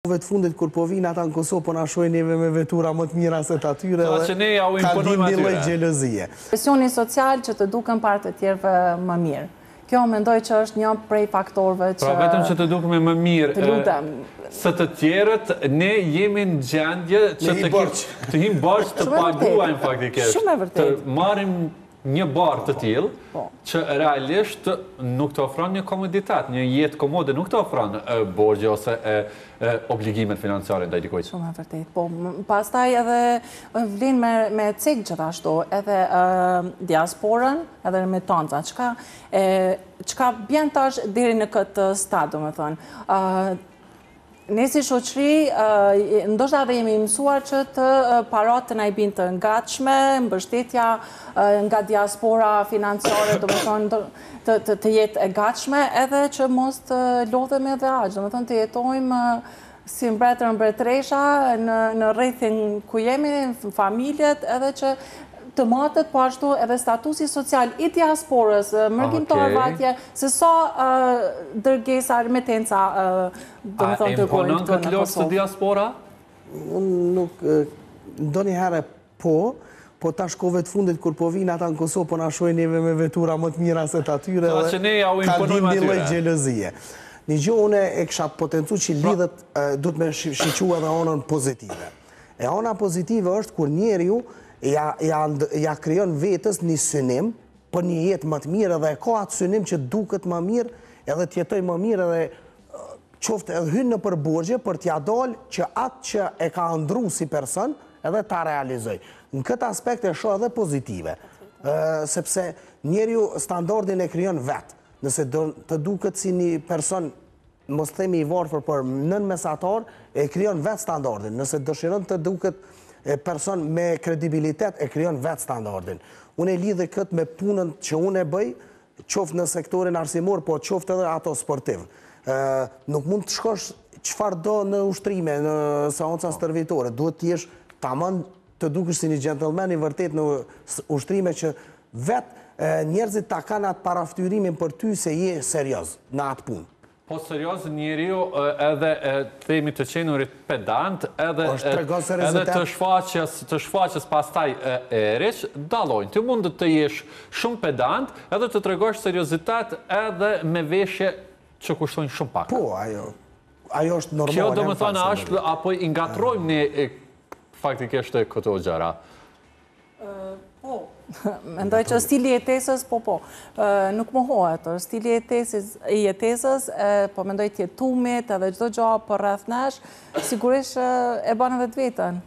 Të fundit kur po vinë ata në Kosovë po na shohin neve me vetura më të mira se të atyre dhe ka një lloj xhelozie. Presioni social që të duken parë të tjerëve më mirë. Kjo mendoj që është një prej faktorëve që... Pra vetëm që të dukem më mirë, të lutem. Se të tjerët, ne jemi në gjendje që të him borç të paguajmë faktikisht. Shumë e vërtetë. Të marrim një barë të tillë, që realisht nuk të ofron një komoditet, një jetë komode nuk të ofron borgje ose obligimet financiare ndaj dikujt. Shumë e vërtetë. Po, pastaj edhe vlen me cek gjithashtu, edhe diasporën, edhe me tonca. Çka bjen tash deri në këtë stad, domethënë. Ne si shoqëri, ndoshta edhe jemi mësuar që të parat të na i binë të ngatshme, mbështetja nga diaspora financiare, domethënë të jetë e gatshme, edhe që mos të lodhemi edhe aq, domethënë të jetojmë si mbretër mbretëresha në rrethin ku jemi, në familjet, edhe që të matet po ashtu edhe statusi social i diasporës, mërgjimtar vatje, se sa dërgesa, remetenca A imponon këtë lojë të diaspora? Unë nuk, ndonjëherë po tash kohëve të fundit kur po vinë ata në Kosovë po na shohin neve me vetura më të mira se të atyre dhe ka një lloj xhelozie. Një gjë unë e kisha potencuar që lidhet duhet me shiqua edhe anën pozitive. E ana pozitive është kur njeriu ja krijon vetës një synim për një jetë më të mirë dhe ka atë synim që duket më mirë edhe të jetoj më mirë edhe qoftë edhe hynë në përborgje për t'ja dalë që atë që e ka ëndru si person edhe ta realizoj. Në këtë aspekt e shoh edhe pozitive, sepse njeriu standardin e krijon vetë. Nëse të duket si një person, mos themi i varfër, por nën mesatar, e krijon vetë standardin. Nëse dëshiron të duket person me kredibilitet, e krijon vetë standardin. Unë e lidhe këtë me punën që unë e bëj, qoftë në sektorin arsimor, por qoftë edhe ato sportiv. Nuk mund të shkosh çfarë do në ushtrime, në seanca stërvitore. Duhet të jesh tamam të dukesh si një gentleman i vërtet në ushtrime që vetë njerëzit ta kanë atë paraftyrimin për ty se je serioz në atë punë. Po serioz njeriu edhe themi të qenurit pedant, edhe të shfaqjes pastaj eriç, dallojnë. Ti mund të jesh shumë pedant, edhe të tregosh seriozitet edhe me veshje që kushtojnë shumë pak. Po, ajo është normale. Kjo do më thënë është, apo i ngatrojmë ne faktikisht këto gjëra? Po, mendoj që stili jetesës, nuk mohohet. Stili jetesës, po mendoj tjetumit edhe çdo gjë për rreth nesh, sigurisht e bën edhe të vetën.